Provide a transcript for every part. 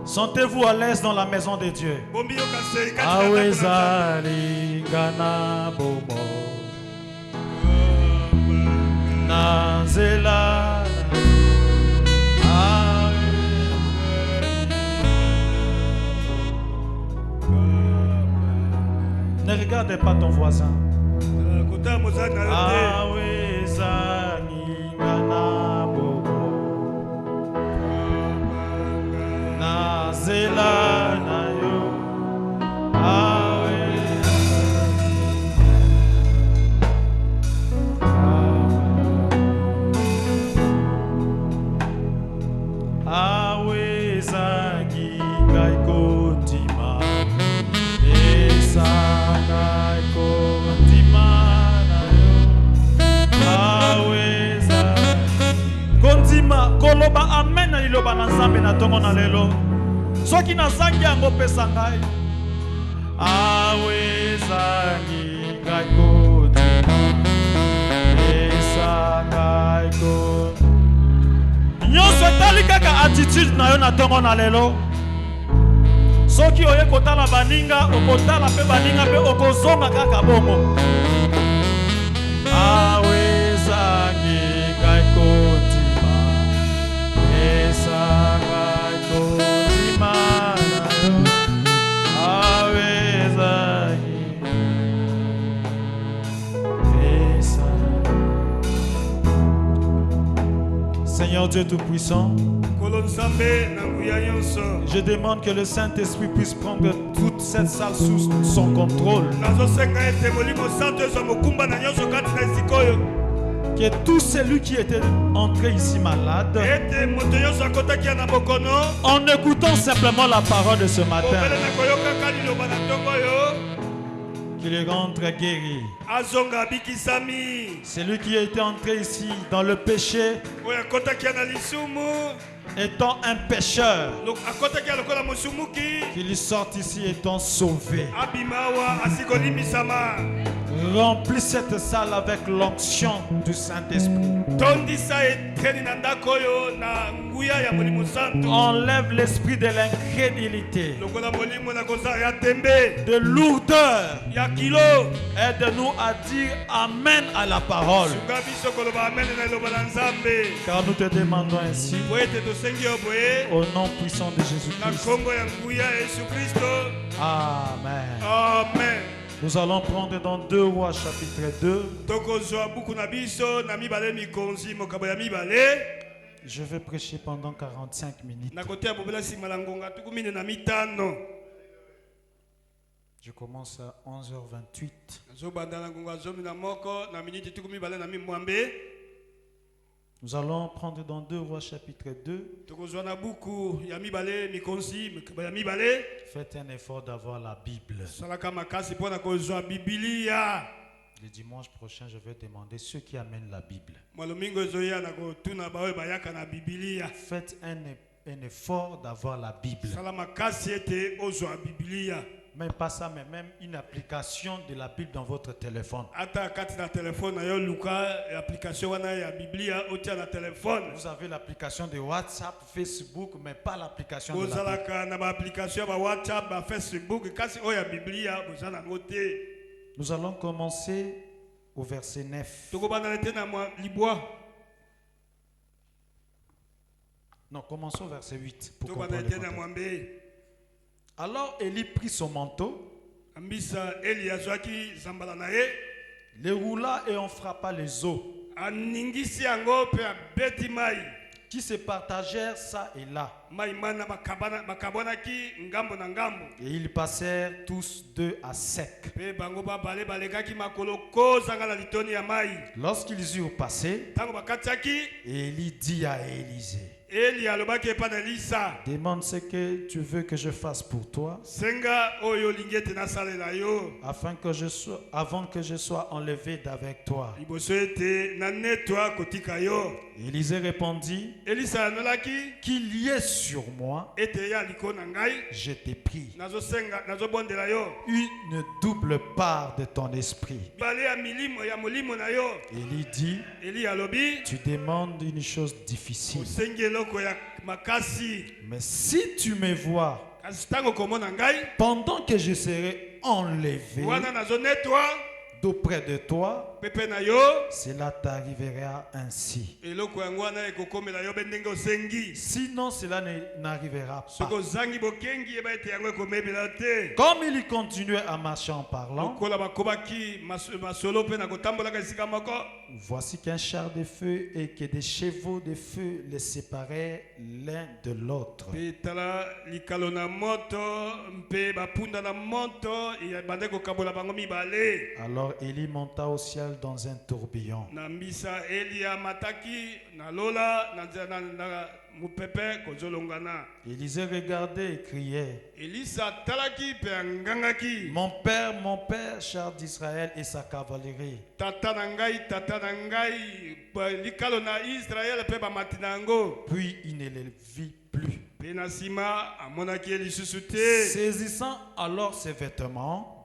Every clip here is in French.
Sentez-vous à l'aise dans la maison de Dieu. Awezali gana bomo Nazela. Ne regardez pas ton voisin. Awezali gana bomo Nazela na yo. Awezagi gaiko tima Esa gaiko tima na yo. Aweza Kondima koloba amen na liloba na Nzambe na tongo na lelo. Soki nazangi yango pesa ngai. Awezagi gaiko tima Esa gaiko. Nyonso etali kaka attitude na yo na tongo na lelo. Soki oye kotala baninga, okotala pe baninga pe okozonga kaka bongo. Awezagi gaiko tima Esa gaiko tima na yo. Awezagi Esa. Seigneur Dieu Tout-Puissant, je demande que le Saint-Esprit puisse prendre toute cette salle sous son contrôle. Que tout celui qui était entré ici malade, en écoutant simplement la parole de ce matin, qu'il rentre guéri. Celui qui était entré ici dans le péché, étant un pécheur, qu'il sorte ici étant sauvé. Remplis cette salle avec l'onction du Saint-Esprit. Enlève l'esprit de l'incrédulité, de lourdeur. Aide-nous à dire Amen à la parole. Car nous te demandons ainsi, au nom puissant de Jésus-Christ. Amen. Amen. Nous allons prendre dans 2 Rois chapitre 2. Je vais prêcher pendant 45 minutes. Je commence à 11h28. Nous allons prendre dans 2 Rois chapitre 2. Faites un effort d'avoir la Bible. Le dimanche prochain, je vais demander ceux qui amènent la Bible. Faites un effort d'avoir la Bible. Même pas ça, mais même une application de la Bible dans votre téléphone. Vous avez l'application de WhatsApp, Facebook, mais pas l'application de la Bible. Nous allons commencer au verset 9. Non, commençons au verset 8 pour comprendre le contexte. Alors Élie prit son manteau, le roula et en frappa les eaux, qui se partagèrent ça et là. Et ils passèrent tous 2 à sec. Lorsqu'ils eurent passé, Élie dit à Élisée, demande ce que tu veux que je fasse pour toi, avant que je sois enlevé d'avec toi. Élisée répondit, qu'il y ait sur moi, je t'ai pris une double part de ton esprit. Élie dit, tu demandes une chose difficile. Mais si tu me vois, pendant que je serai enlevé d'auprès de toi, cela t'arrivera ainsi. Sinon, cela n'arrivera pas. Comme il continuait à marcher en parlant, voici qu'un char de feu et que des chevaux de feu les séparaient l'un de l'autre. Alors Élie monta au ciel dans un tourbillon. Élisée regardait et criait, mon père, char d'Israël et sa cavalerie. Puis il ne les vit plus. Saisissant alors ses vêtements,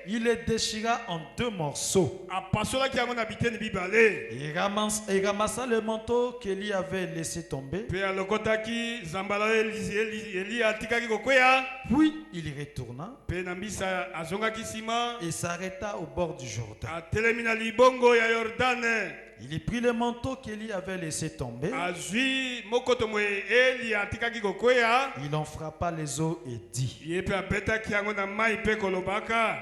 il les déchira en 2 morceaux. Il ramassa le manteau qu'Élie avait laissé tomber. Puis il retourna et s'arrêta au bord du Jourdain. Il y prit le manteau qu'Élie avait laissé tomber. Il en frappa les os et dit,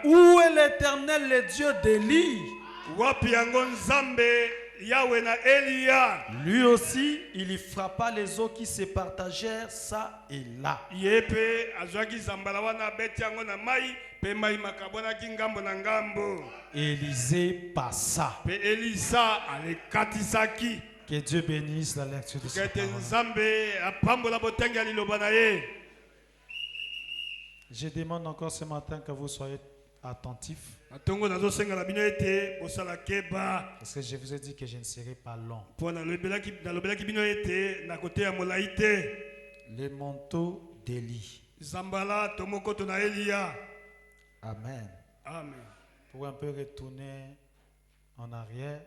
où est l'Éternel, le Dieu d'Élie? Lui aussi, il y frappa les eaux qui se partagèrent ça et là. Élisée passa. Que Dieu bénisse la lecture de cette parole. Je demande encore ce matin que vous soyez attentifs. Parce que je vous ai dit que je ne serai pas long. Le manteau d'Élie. Amen. Amen. Pour un peu retourner en arrière,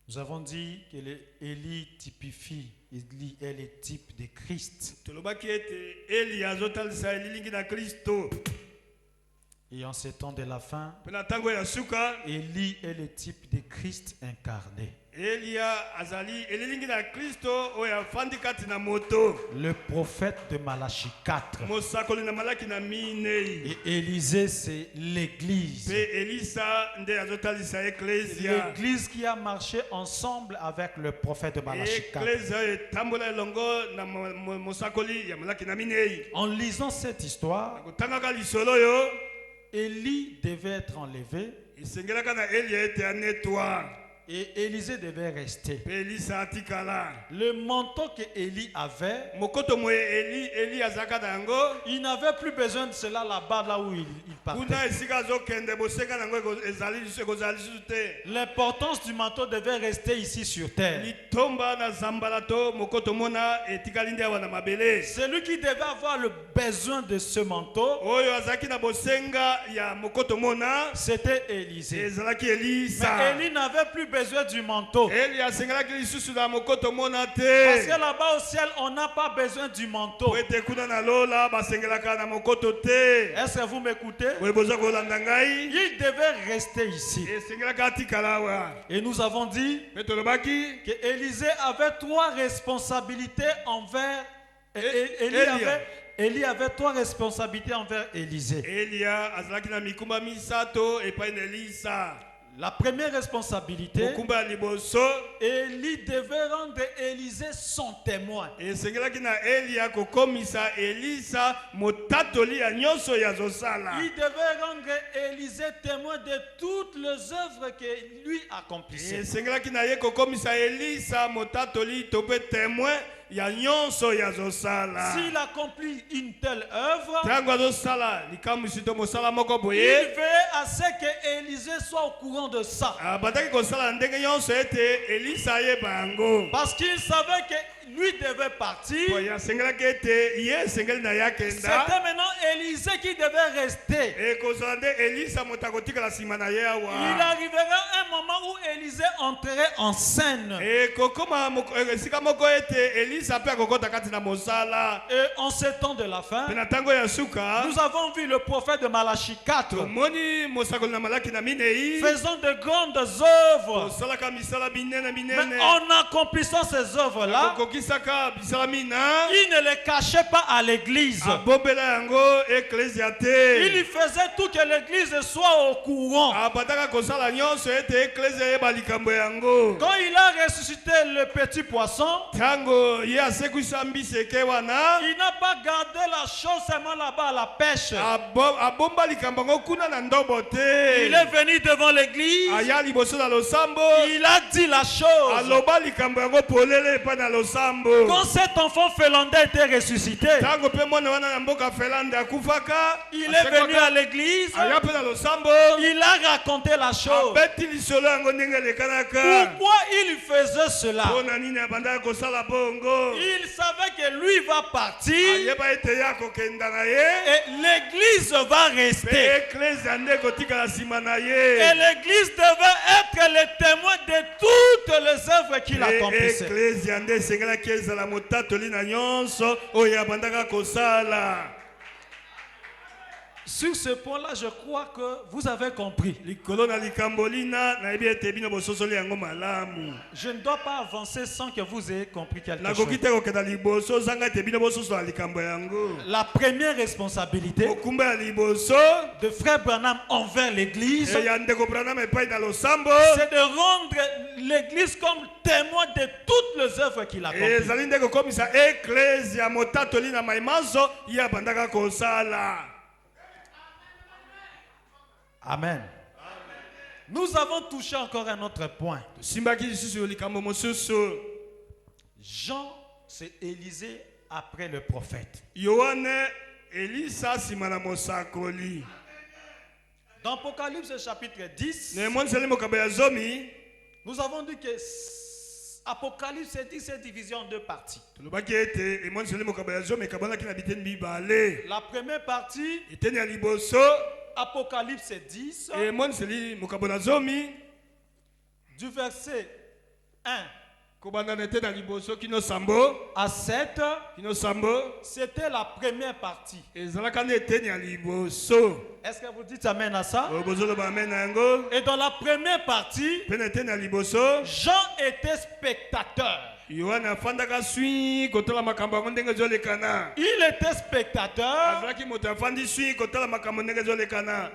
nous avons dit que Élie typifie, Élie est le type de Christ. Et en ces temps de la fin, Élie est le type de Christ incarné. Le prophèt de Malachie 4. Et Élisée, c'est l'église. L'église qui a marché ensemble avec le prophète de Malachie 4. En lisant cette histoire, Élie devait être enlevé. Et Élisée devait rester. Le manteau que Élie avait, il n'avait plus besoin de cela là-bas, là où il partait. L'importance du manteau devait rester ici sur terre. Celui qui devait avoir le besoin de ce manteau, c'était Élisée. Mais Élie n'avait plus besoin du manteau. Parce que là-bas au ciel, on n'a pas besoin du manteau. Est-ce que vous m'écoutez? Il devait rester ici. Et nous avons dit que Élisée avait 3 responsabilités envers Élie avait 3 responsabilités envers Élisée. La première responsabilité, Élie devait rendre Élisée son témoin. Il devait rendre Élisée témoin de toutes les œuvres que lui accomplissait. S'il accomplit une telle œuvre, il veut à ce que Élisée soit au courant courant de ça. Parce Parce qu'il savait que lui devait partir. C'était maintenant Élisée qui devait rester. Il arrivera un moment où Élisée entrerait en scène. Et en ce temps de la fin, nous avons vu le prophète de Malachie 4 faisant de grandes œuvres. Mais en accomplissant ces œuvres-là, il ne les cachait pas à l'église. Il y faisait tout que l'église soit au courant. Quand il a ressuscité le petit poisson, il n'a pas gardé la chose seulement là-bas à la pêche. Il est venu devant l'église. Il a dit la chose. Quand cet enfant finlandais était ressuscité, il est venu à l'église. Il a raconté la chose. Pourquoi il faisait cela? Il savait que lui va partir et l'église va rester. Et l'église devait être le témoin de toutes les œuvres qu'il accomplissait. Sur ce point-là, je crois que vous avez compris. Je ne dois pas avancer sans que vous ayez compris quelque chose. La première responsabilité de Frère Branham envers l'église, c'est de rendre l'église comme témoin de toutes les œuvres qu'il a accomplies. Amen. Nous avons touché encore un autre point. Jean, c'est Élisée après le prophète. Dans Apocalypse chapitre 10, nous avons dit que Apocalypse 10 est divisé en deux parties. La première partie, Apocalypse 10, du verset 1 à 7, c'était la première partie. Est-ce que vous dites amen à ça? Et dans la première partie, Jean était spectateur. Il était spectateur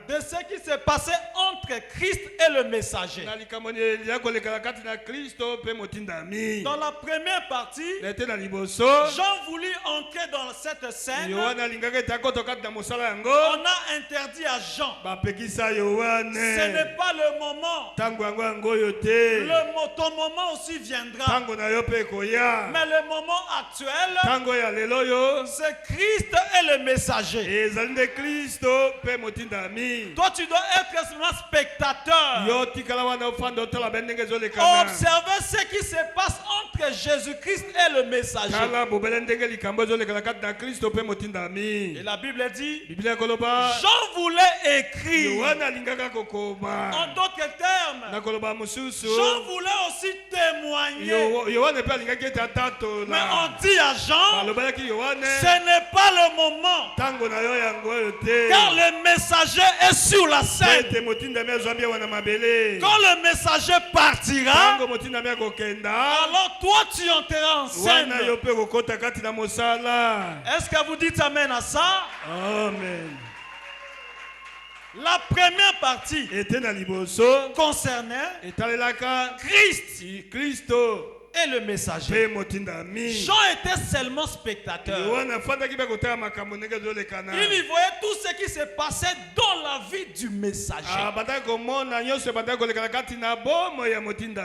de ce qui s'est passé entre Christ et le messager. Dans la première partie, Jean voulut entrer dans cette scène. On a interdit à Jean. Ce n'est pas le moment. Ton moment aussi viendra. Mais le moment actuel, c'est Christ et le messager. Toi, tu dois être seulement spectateur. Observer ce qui se passe entre Jésus-Christ et le messager. Et la Bible dit, Jean voulait écrire. En d'autres termes, Jean voulait aussi témoigner. Mais on dit à Jean, ce n'est pas le moment. Car le messager est sur la scène. Quand le messager partira, alors toi tu entreras en scène. Est-ce que vous dites amen à ça? Amen. La première partie concernait Christ et le messager. Jean était seulement spectateur. Il y voyait tout ce qui se passait dans la vie du messager.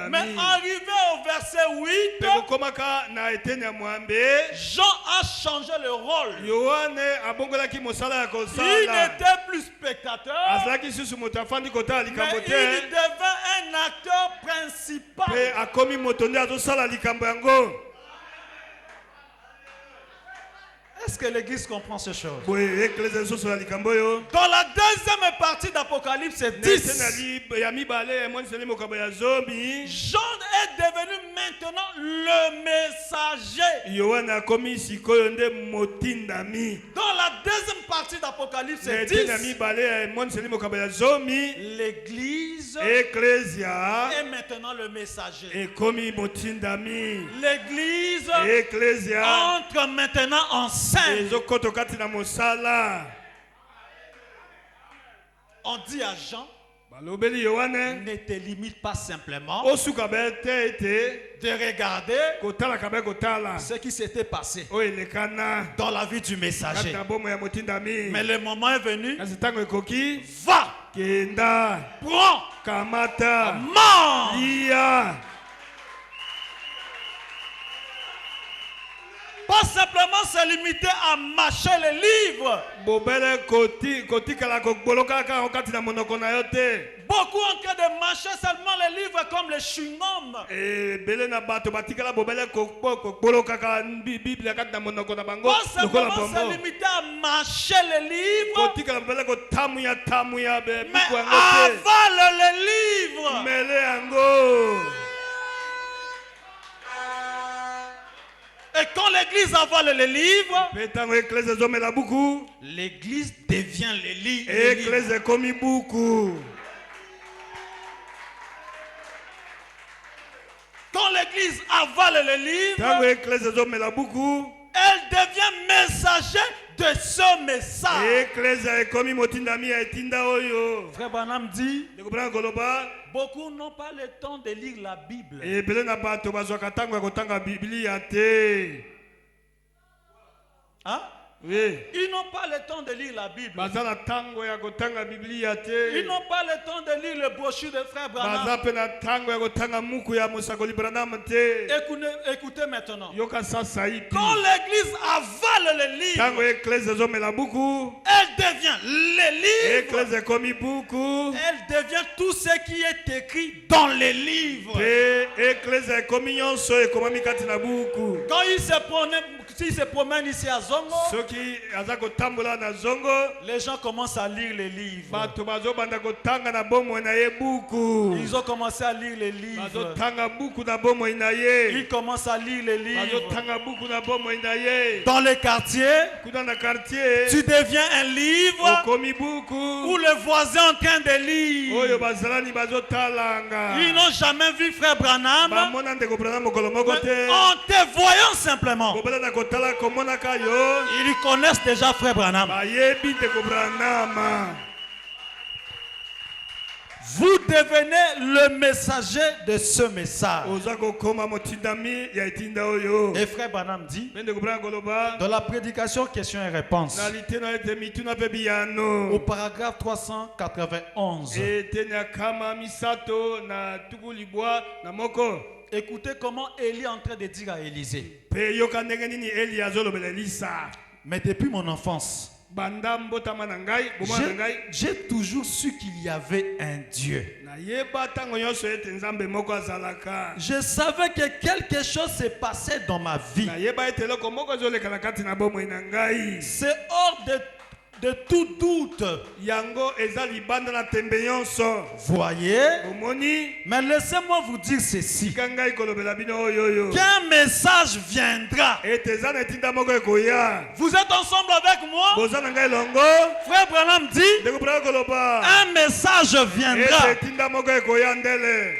Mais arrivé au verset 8, Jean a changé le rôle. Il n'était plus spectateur, mais il devint Pe akomi motonde azosala likambo yango. Est-ce que l'église comprend ces choses? Boye eklezia soso la likambo yo. Dans la deuxième partie d'Apocalypse 10, Ya mibale monseli mokabo ya zombie. Jean est devenu maintenant le messager. Yohana akomi sikoyo nde motindami. Dans la deuxième partie d'Apocalypse 10, Ya mibale monseli mokabo ya zombie. l'église Eklezia est maintenant le messager. ekomi motindami. L'église Eklezia entre maintenant en scène. ezokoto kati na mosala. On dit à Jean, Balobeli Yohane ne te limite pas simplement osuka bete ete de regarder kotala kabe kotala ce qui s'était passé o elekana dans la vie du messager. kata bomo ya motindami. Mais le moment est venu, Kasi tango ekoki va, kenda prends, kamata mange. lia. Pas simplement se limiter à mâcher les livres. Bobele kotikala koboloka kaka okati na monoko na yo te. Beaucoup en train de mâcher seulement les livres comme les chewing-gum. Bele na bato batikala bobele koboloka kaka Bible kati na monoko na bango. Pas simplement se limiter à mâcher les livres, Kotikala bobele kotamuya be mais biku yango te. avale les livres. Mele yango. Et quand l'église avale les livres, Petango ekleze zomela buku. l'église devient les livres. Ekleze komi buku. Quand l'église avale les Tango livres, ekleze zomela buku. elle devient messager de ce message. Ekleze ekomi motindami ya etinda oyo. Frère Branham dit, Dekobra koloba. beaucoup n'ont pas le temps de lire la Bible. Ebele na bato bazwaka tango ya kotanga Biblia te. Hein? Oui. Ils n'ont pas le temps de lire la Bible. Baza na tango ya kotanga Biblia Ils te. n'ont pas le temps de lire le brochure de frère Baza Branham. pe na tango ya kotanga muku ya Musakoli Branham te. Écoutez maintenant. Yoka sasa ipi. Quand l'église avale les Tango livres, ekleze zomela buku. elle devient les livres. Ekleze komi buku. Elle devient tout ce qui est écrit dans les livres. Pe ekleze komi nyonso ekomami kati na buku. Quand s'il se promène ici à Zongo, Soki aza kotambola na zongo. les gens commencent à lire les livres. Bato bazobanda kotanga na bomoi na ye buku. Ils ont commencé à lire les livres. Bazotanga buku na bomoi na ye. Ils commencent à lire les livres. Bazotanga buku na bomoi na ye. Dans les quartiers, Kuna na quartier. tu deviens un livre Okomi où buku. le voisin est en train de Oyo lire. bazalani bazotalanga. Ils n'ont jamais vu frère Branham. Bamona ndeko Branham mokolo moko Mais te. en te voyant simplement, Bobela na kotala komonaka yo. ils connaissent déjà frère Branham. Bayebi ndeko Branham. Vous devenez le messager de ce message. Oza kokoma motindami ya etinda oyo. Et frère Branham dit, Ndeko Branham koloba. dans la prédication questions et réponses, Na litena ete mituna pe biyano. au paragraphe 391, Etenya kama misato na tuku libwa na moko. écoutez comment Élie est en train de dire à Élisée. Pe yoka ndenge nini Eli azolobela Elisa. Mais depuis mon enfance, Banda mbotama na ngai, bomwana na ngai. j'ai toujours su qu'il y avait un Dieu. Na yeba tango nyonso ete nzambe moko azalaka. Je savais que quelque chose s'est passé dans ma vie. Na yeba ete loko moko ezoleka na kati na bomoi na ngai. C'est hors de tout doute. Yango eza libanda na tembe nyonso. Voyez? Omoni Mais laissez-moi vous dire ceci. tika ngai kolobela bino oyo. Qu'un message viendra. Ete eza na etinda moko ekoya. Vous êtes ensemble avec moi? Boza na ngai longo. Frère Branham dit, Ndeko Branham koloba. un message viendra. Ete etinda moko ekoya ndele.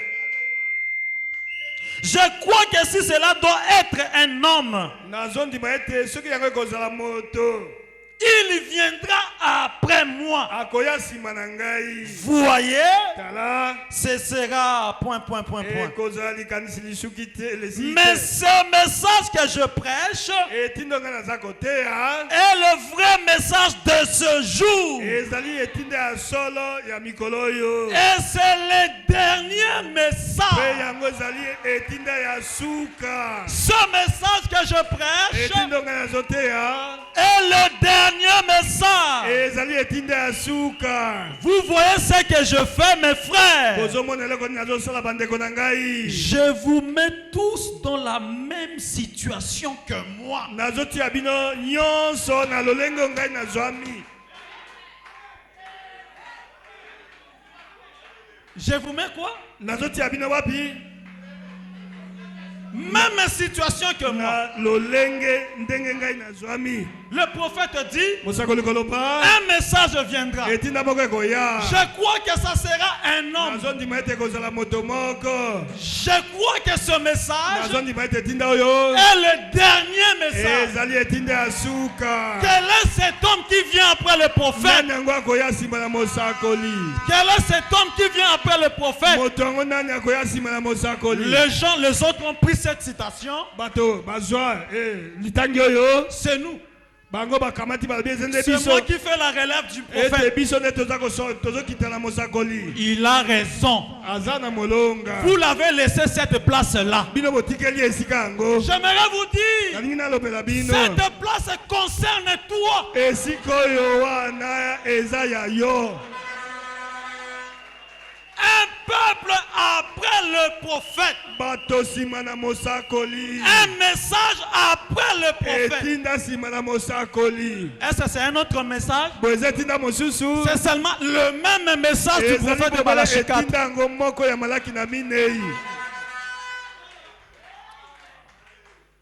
Je crois que si cela doit être un homme, Nazondima ete soki yango ekozala moto. il viendra après moi. Akoya sima na ngai. Voyez? Tala. Ce sera ... Ekozala likanisi lisuki te lesite. Mais ce message que je prêche Etindo nga naza koteya. est le vrai message de ce jour. Ezali etinda ya solo ya mikolo oyo. Et c'est le dernier Pe message. yango ezali etinda ya suka. Ce message que je prêche Etindo nga nazoteya. est le dernier message. ezali etinda ya suka. Vous voyez ce que je fais, mes frères. Bozomona eloko nazosala bandeko na ngai. Je vous mets tous dans la même situation que moi. Nazotia bino nyonso na lolengo ngai nazwami. Je vous mets quoi? Nazotia bino wapi? Même situation que moi. Na lolenge ndenge ngai nazwami. Le prophète dit, Mosakoli koloba. un message viendra. Etinda moko ekoya. Je crois que ça sera un homme. Nazondima ete kozala moto moko. Je crois que ce message Nazondima ete etinda oyo. est le dernier message. Ezali etinda ya suka. Quel est cet homme qui vient après le prophète? Nani yango akoya nsima na mosakoli. Quel est cet homme qui vient après le prophète? Moto yango nani akoya nsima na mosakoli. Les autres ont pris cette citation. Bato bazwa litangi oyo. C'est nous. Bango bakamati balobi ezende C'est biso. moi qui fais la relève du Ete prophète. biso nde tozokita na mosakoli. Il a raison. Aza na molonga. Vous l'avez laissé cette place-là. Bino botikeli esika yango. J'aimerais vous dire, Nalingi nalobela bino. cette place concerne toi. Esika oyo wana eza ya yo. Un peuple après le prophète. Bato nsima na mosakoli. Un message après le prophète. Etinda nsima na mosakoli. Est-ce que c'est un autre message? Boye etinda mosusu. C'est seulement le même message du prophète de Malachie 4. Etinda yango moko ya Malaki na minei.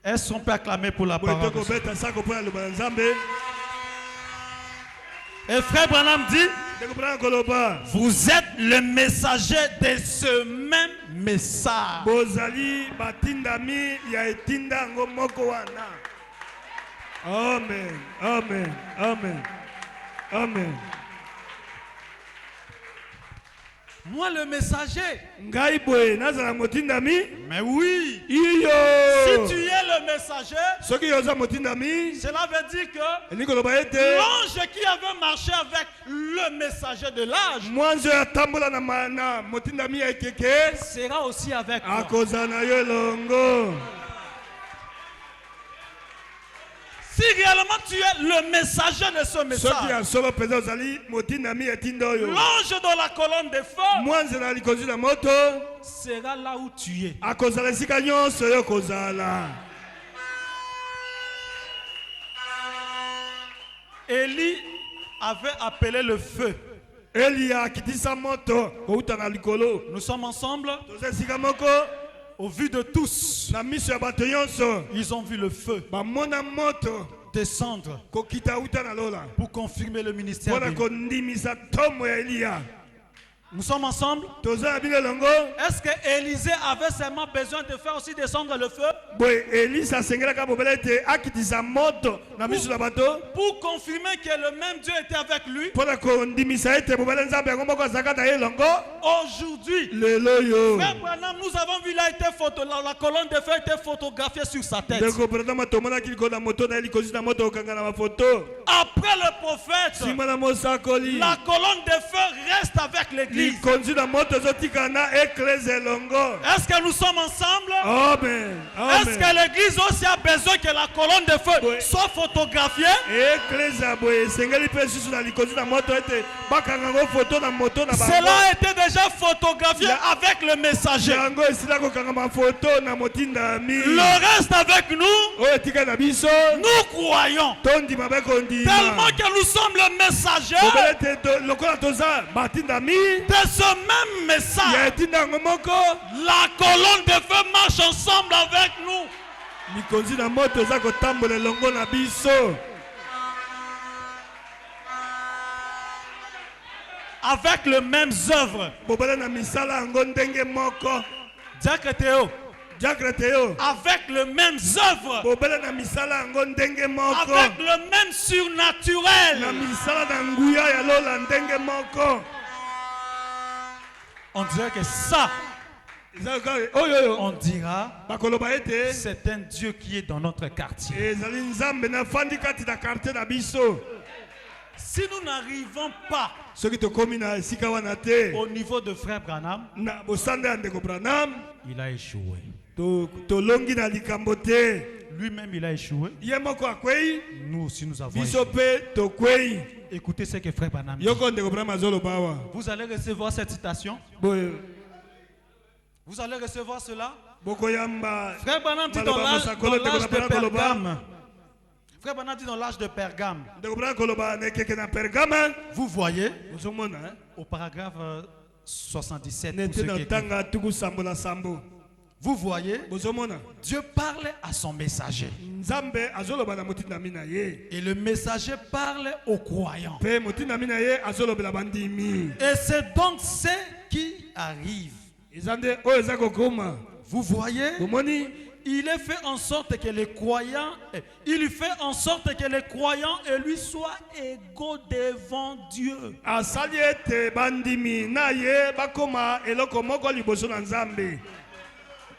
Est-ce qu'on peut acclamer pour la parole? Et frère Branham dit, vous êtes le messager de ce même message. Bozali batindami ya etinda ngo moko wana. Amen. Amen. Amen. Amen. Moi le messager. Ngai boye nazala motindami. Mais oui. Iyo. Si tu es le messager, soki yoza motindami, cela veut dire que l'ange qui avait marché avec le messager de l'âge mwanzo ya tambola na motindami ya ekeke sera aussi avec toi. Akozana yo longo. Si réellement tu es le messager de ce message, l'ange dans la colonne de feu sera là où tu es. Élie avait appelé le feu. Nous sommes ensemble. Au vu de tous, ils ont vu le feu descendre pour confirmer le ministère d'Élie. Nous sommes ensemble. Est-ce que Élisée avait seulement besoin de faire aussi descendre le feu pour confirmer que le même Dieu était avec lui? Aujourd'hui, frère Branham, nous avons vu la colonne de feu a été photographiée sur sa tête. Après le prophète, la colonne de feu reste avec l'église. Est-ce que nous sommes ensemble? Amen. Est-ce que l'église aussi a besoin que la colonne de feu soit photographiée? Cela a été déjà photographié avec le messager. Le reste avec nous, nous croyons tellement que nous sommes le messager de ce même message. La colonne de feu marche ensemble avec nous. Avec les mêmes œuvres. Diacre Théo. Avec les mêmes œuvres. Avec le même surnaturel. On dirait que ça, on dira, c'est un Dieu qui est dans notre quartier. Si nous n'arrivons pas au niveau de frère Branham, il a échoué. tolongi na likambo te. Lui-même, il a échoué. Ye moko akwei, Nous aussi, nous avons biso échoué. pe tokwei. Écoutez ce que Frère Branham dit. Yoko ndeko Branham azoloba awa. Vous allez recevoir cette citation. Boye Vous allez recevoir cela. bokoyamba. Frère Branham dit dans l'âge de Pergame. Frère Branham dit dans l'âge de Pergame. Ndeko Branham koloba nekeke na Pergame. Vous voyez, Ozomona au paragraphe 77, nete na tanga tuku sambo na sambo. vous voyez, Ozomona Dieu parle à son messager. Nzambe azoloba na motinda mina ye. Et le messager parle aux croyants. Pe motinda mina ye azolobela bandimi. Et c'est donc ce qui arrive. Ezande oyo eza kokoma. Vous voyez, Omoni il est fait en sorte que les croyants, il fait en sorte que les croyants et lui soient égaux devant Dieu. asali ete bandimi na ye bakoma eloko moko liboso na Nzambe.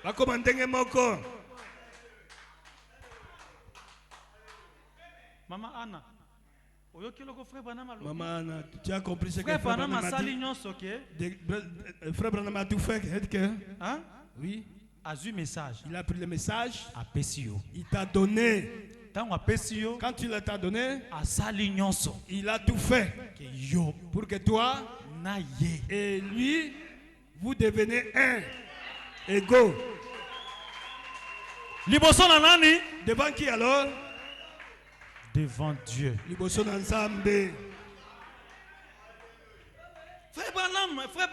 Bakoma ndenge moko. Maman Anna, frère Branham Maman, tu as compris ce que Frère Frère Branham Branham a a dit? sali nyonso ke, Frère Branham a tout fait. Que hein? oui, Azu message. il a pris le message, Apesi yo. il t'a donné. Tango apesi yo, Quand tu t'a donné, asali nyonso il a tout fait ke yo pour que toi na ye. et lui, vous devenez un, égaux. Liboso na nani? Devant qui alors? Devant Dieu. Liboso na Nzambe. Frère Branham, Oh frère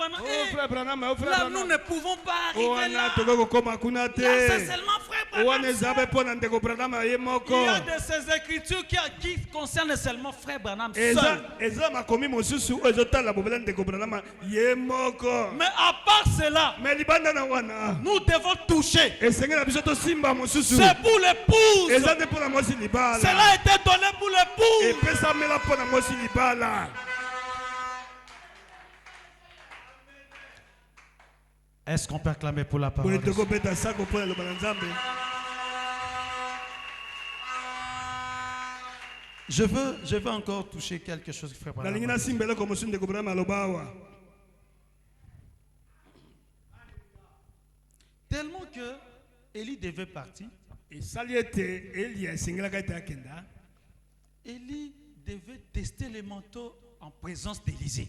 Branham, oh frère là nous Branham. ne pouvons pas Oh arriver ana là. toko koma kuna te. Là, c'est seulement frère Oh ana Branham. zabe pona ndeko Branham ye moko. Il y a de ces écritures qui concernent seulement frère Branham Eza seul. eza makomi mosusu oyo ezotala bobela ndeko Branham ye moko. Mais à part cela, Mais libanda na wana. nous devons toucher. Esenge na biso to simba mosusu. C'est pour l'épouse. Eza nde pona mosi libala. Cela a été donné pour l'épouse. Epesa mela pona mosi libala. Est-ce qu'on peut acclamer pour la parole Boye de Dieu? toko beta sako pona loba na Nzambe. Je veux encore toucher quelque chose, frère Branham. Nalingi na simbele ko mosu ndeko Branham aloba awa. Tellement que Élie devait partir, Esali ete Eli esengelaka ete akenda. Élie devait tester les manteaux en présence d'Élisée.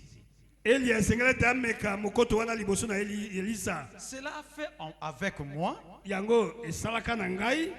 Eli esengela ete ameka mokoto wana liboso na Elisa. Cela a fait avec moi. Yango esalaka na ngai.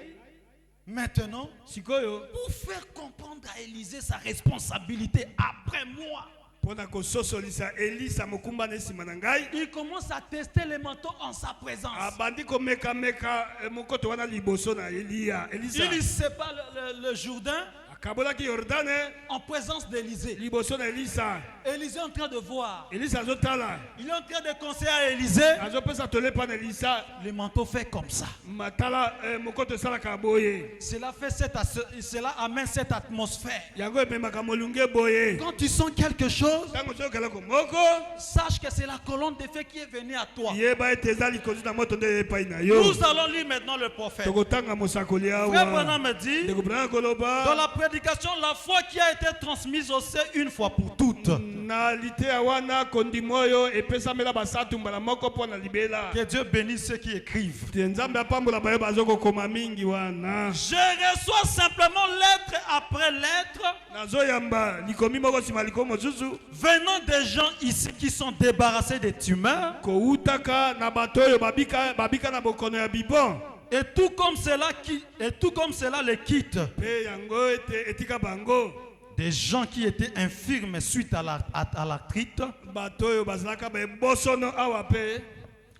Maintenant, Sikoyo pour faire comprendre à Élisée sa responsabilité après moi, pona kososolisa Elisa mokumba na nsima na ngai. il commence à tester les manteaux en sa présence. Abandi komeka meka mokoto wana liboso na Elisa. Il sépare le Jourdain Akabolaki Yordane en présence d'Élisée. liboso na Elisa. Élisée est en train de voir. Elisa azotala. Il est en train de conseiller à Élisée. Azopesa tolepa na Elisa. Le manteau fait comme ça. Matala mokoto esalaka boye. Cela amène cette atmosphère. Yango ememaka molunge boye. Quand tu sens quelque chose, Tango zokela ko moko. sache que c'est la colonne de feu qui est venue à toi. Yeba ete ezali kozi na moto nde epai na yo. Nous allons lire maintenant le prophète. Tokotanga mosakoli awa. Frère Branham me dit, Ndeko Branham koloba. dans la prédication, la foi qui a été transmise aussi une fois pour toutes. Na litea wana kondimoyo epesamela basatu mbala moko pona libela. Que Dieu bénisse ceux qui écrivent. Te Nzambe apambola bayo bazoko koma mingi wana. Je reçois simplement lettre après lettre Nazoyamba likomi moko sima likomo mosusu. venant des gens ici qui sont débarrassés des tumeurs. Koutaka na bato oyo babika na bokono ya bibon. Et tout comme cela les quitte. Pe yango etika bango. Des gens qui étaient infirmes suite à l'arthrite. Bato oyo bazalaka ba bosono awa pe.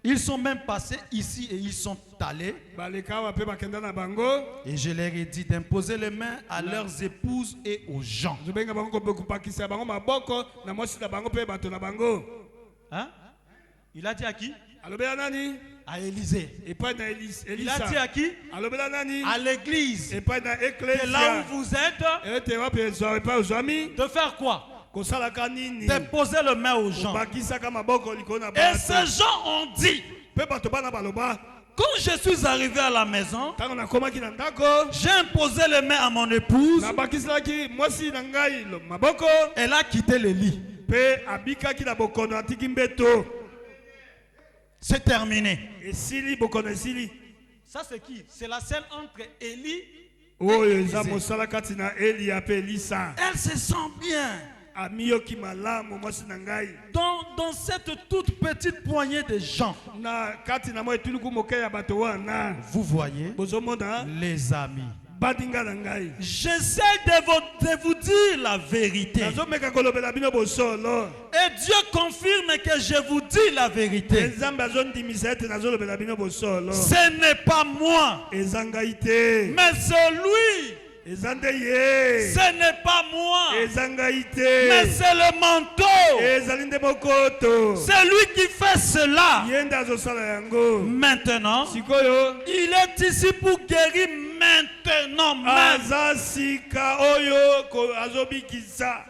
Ils sont même passés ici et ils sont allés. Baleka awa pe bakenda na bango. Et je leur ai dit d'imposer les mains à leurs épouses et aux gens. Zobenga bango ko pakisa bango maboko na mosi na bango pe bato na bango. Hein? Il a dit à qui? Alobela nani? À Élisée. Et pas na Elisa. Il a dit à qui? Alobela nani? À l'église. Et pas na Et ecclesia. là où vous êtes, Et te wapi zo pas aux amis. de faire quoi? Kosalaka nini? Déposer les mains aux gens. Bakisaka maboko liko na Et bato. ces gens ont dit, Pe bato bana baloba. quand je suis arrivé à la maison, Tango na komaki na ndako. j'ai imposé les mains à mon épouse. Na bakiselaki mwasi na ngai maboko. Elle a quitté le lit. Pe abikaki na bokono atiki mbeto. C'est terminé. Esili bokono esili. Ça c'est qui? C'est la scène entre Élie oyo et eza Élisée. mosala kati na Elia pe Elisa. Elle se sent bien Amiyoki malamu mwasi na ngai. dans cette toute petite poignée de gens. Na kati na mo etuluku moke ya bato wana. Vous voyez, Bozomona les amis, badinga na ngai. j'essaie de vous dire la vérité. Nazomeka kolobela bino bosolo. Et Dieu confirme que je vous dis la vérité. Nzambe azondimisa ete nazolobela bino bosolo. Ce n'est pas moi, Eza ngai te. mais c'est lui. Eza nde ye. Ce n'est pas moi, Eza ngai mais te. c'est le manteau. Ezali nde mokoto. C'est lui qui fait cela. Ye nde azosala yango. Maintenant, Sikoyo il est ici pour guérir maintenant même. aza sika oyo azobikisa.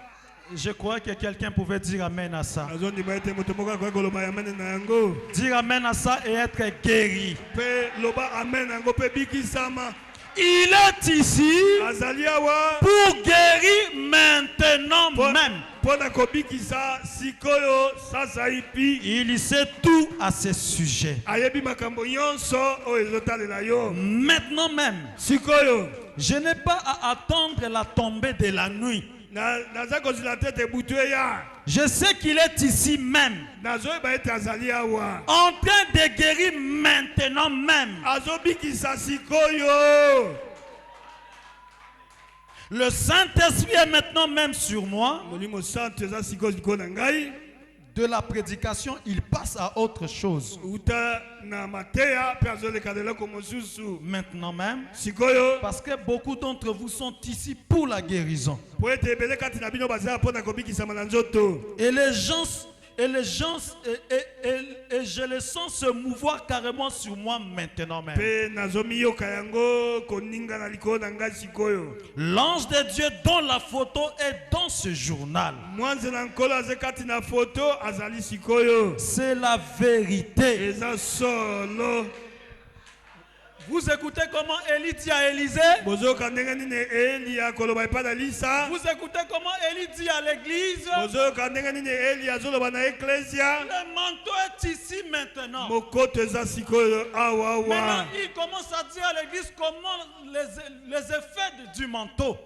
Je crois que quelqu'un pouvait dire amen à ça. Azondima ete moto moko akoki koloba amen na yango. Dire amen à ça et être guéri. Pe loba amen yango pe bikisama. Il est ici Azali awa pour guérir maintenant même. pona kobikisa sikoyo sasa ipi. Il sait tout à ce sujet. Ayebi makambo nyonso oyo ezotalela yo. Maintenant même, Sikoyo je n'ai pas à attendre la tombée de la nuit. naza kozila te te butu eya. Je sais qu'il est ici même, Nazoyeba ete azali awa. en train de guérir maintenant même. Azobikisa sikoyo. Le Saint-Esprit est maintenant même sur moi. Molimo santo eza sikoyo likolo na ngai. De la prédication, il passe à autre chose. Uta na mateya pe azoleka leloko mosusu. Maintenant même, Sikoyo parce que beaucoup d'entre vous sont ici pour la guérison. po ete ebele kati na bino baza mpona kobikisama na nzoto. Et je les sens se mouvoir carrément sur moi maintenant même. Pe nazomiyoka yango koninga na likolo na ngai sikoyo. L'ange de Dieu dont la photo est dans ce journal. Mwanze na nkolo aze kati na foto azali sikoyo. C'est la vérité. Eza solo. Vous écoutez comment Élie dit à Élisée? Bozoka ndenge nini Elia koloba epai na Lisa. Vous écoutez comment Élie dit à l'église? Bozoka ndenge nini Elia azoloba na eklesia. Le manteau est ici maintenant. Mokoto eza sikoyo awa Maintenant, awa. il commence à dire à l'église comment les effets du manteau.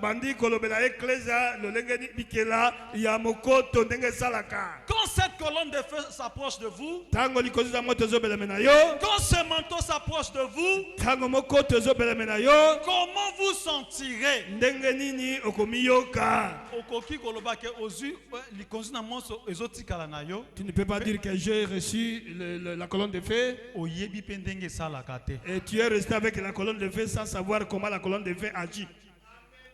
Bandi kolobela eklesia lolenge bikela ya mokoto ndenge salaka. Quand cette colonne de feu s'approche de vous, Tango likozi za moto ezobeleme na yo. quand ce manteau s'approche de vous, Tango mokoto ezobeleme na yo. comment vous sentirez? Ndenge nini okomiyoka. Okoki koloba ke ozu likonzi na monso ezotikala na yo. Tu ne peux pas dire que j'ai reçu la colonne de feu Oyebi pe ndenge esalaka te. et tu es resté avec la colonne de feu sans savoir comment la colonne de feu agit.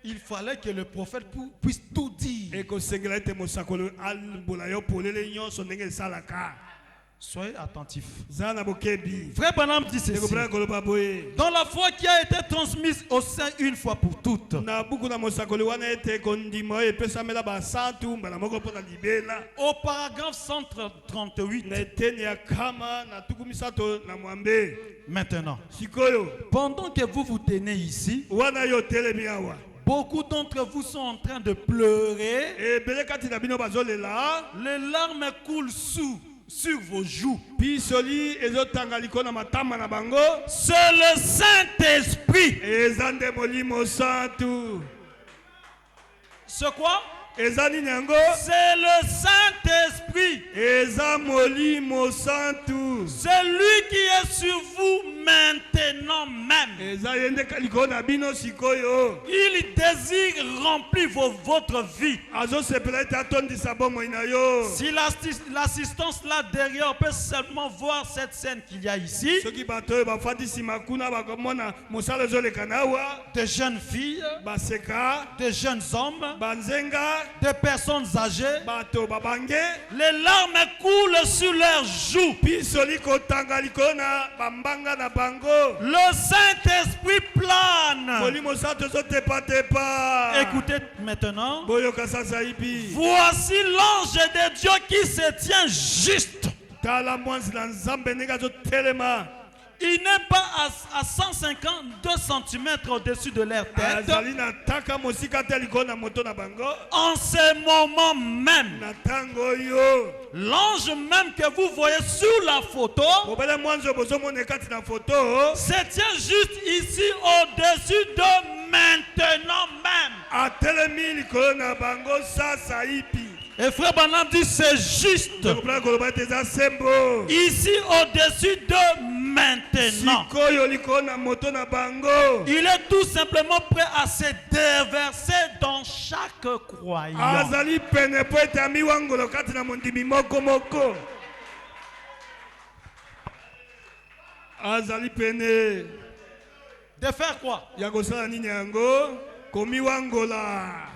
Il fallait que le prophète puisse tout dire. Et que sengela ete mosakolo albola yo polele nyonso ndenge esalaka. Soyez attentifs. Zana bokebi. Frère Branham dit ceci. Ekobra koloba boye. Dans la foi qui a été transmise au sein une fois pour toutes. Na buku na mosakolo wana ete kondima epesamela ba santu mbala moko pona libela. Au paragraphe 138. Na eteni ya kama na tuku misato na mwambe. Maintenant, Sikoyo. pendant que vous vous tenez ici, Wana yo telemi awa. beaucoup d'entre vous sont en train de pleurer. Ebele kati na bino bazolela. Les larmes coulent sur vos joues. Pisoli ezotanga likolo na matama na bango. C'est le Saint-Esprit. Eza nde molimo santu. C'est quoi? Eza nini yango? C'est le Saint-Esprit. Eza molimo santu. C'est lui qui est sur vous maintenant même. Eza yende likolo na bino sikoyo. Il désire remplir votre vie. Azo sepela ete atondisa bomoi na yo. Si l'assistance là derrière peut seulement voir cette scène qu'il y a ici, Soki bato oyo bafandi nsima kuna bakomona mosala ezoleka na awa. des jeunes filles, Baseka. des jeunes hommes, Banzenga. des personnes âgées, Bato babange. les larmes coulent sur leurs joues. Pisoli kotanga likolo na bambanga na bango. Le Saint-Esprit plane. Molimo santu ezotepatepa. Écoutez maintenant. Boyoka sasa ipi. Voici l'ange de Dieu qui se tient juste. Tala mwanzi na nzambe ndenge azotelema. Il n'est pas à 152 cm au-dessus de leur tête. En ce moment même, l'ange même que vous voyez sur la photo se tient juste ici au-dessus de maintenant même. Et frère Branham dit c'est juste ici au-dessus de maintenant. Il est tout simplement prêt à se déverser dans chaque croyant. De faire quoi?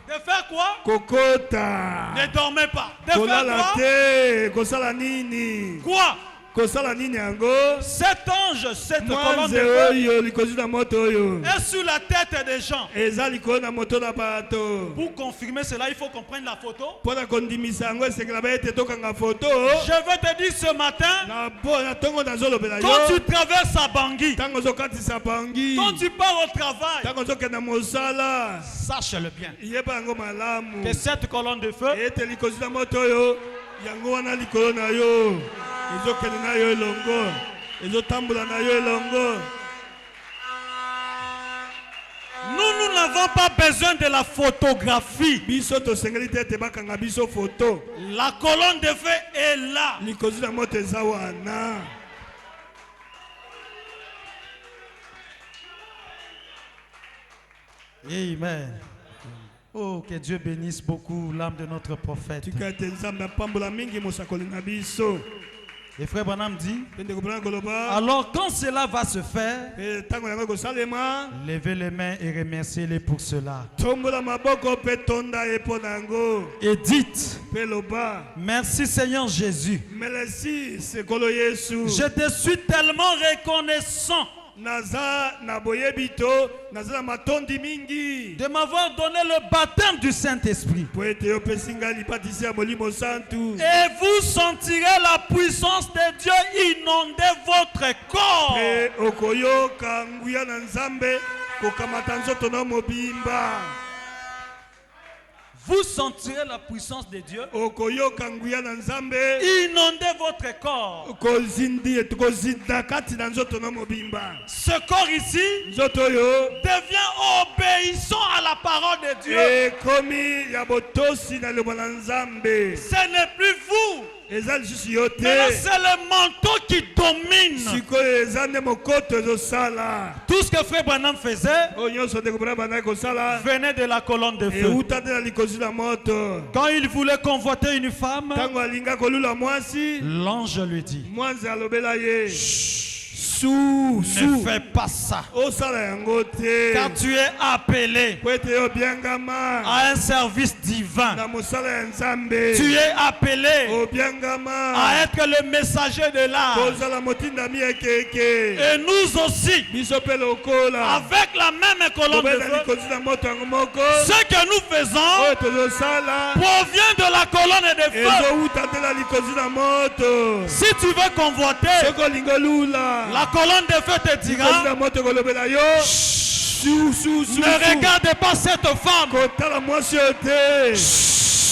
De faire quoi? Ne dormez pas. De faire quoi? Quoi? Cet ange, cette colonne de feu est sur la tête des gens. Pour confirmer cela, il faut qu'on prenne la photo. Je veux te dire ce matin, quand tu traverses à Bangui, quand tu pars au travail, sache-le bien, que cette colonne de feu nous n'avons pas besoin de la photographie. La colonne de feu est là. Amen. Oh, que Dieu bénisse beaucoup l'âme de notre prophète. Et frère Branham dit, alors quand cela va se faire, levez les mains et remerciez-les pour cela. Et dites, merci Seigneur Jésus. Je te suis tellement reconnaissant de m'avoir donné le baptême du Saint-Esprit. Et vous sentirez la puissance de Dieu inonder votre corps. Vous sentirez la puissance de Dieu inonder votre corps. Ce corps ici devient obéissant à la parole de Dieu. Ce n'est plus vous. Mais là, c'est le manteau qui domine. Tout ce que frère Branham faisait venait de la colonne de feu. Quand il voulait convoiter une femme, l'ange lui dit, ne fais pas ça, car tu es appelé à un service divin. Tu es appelé à être le messager de l'art. Et nous aussi, avec la même colonne de feu, ce que nous faisons provient de la colonne de feu. Si tu veux convoiter, la colonne de feu te dira, ne regarde pas cette femme,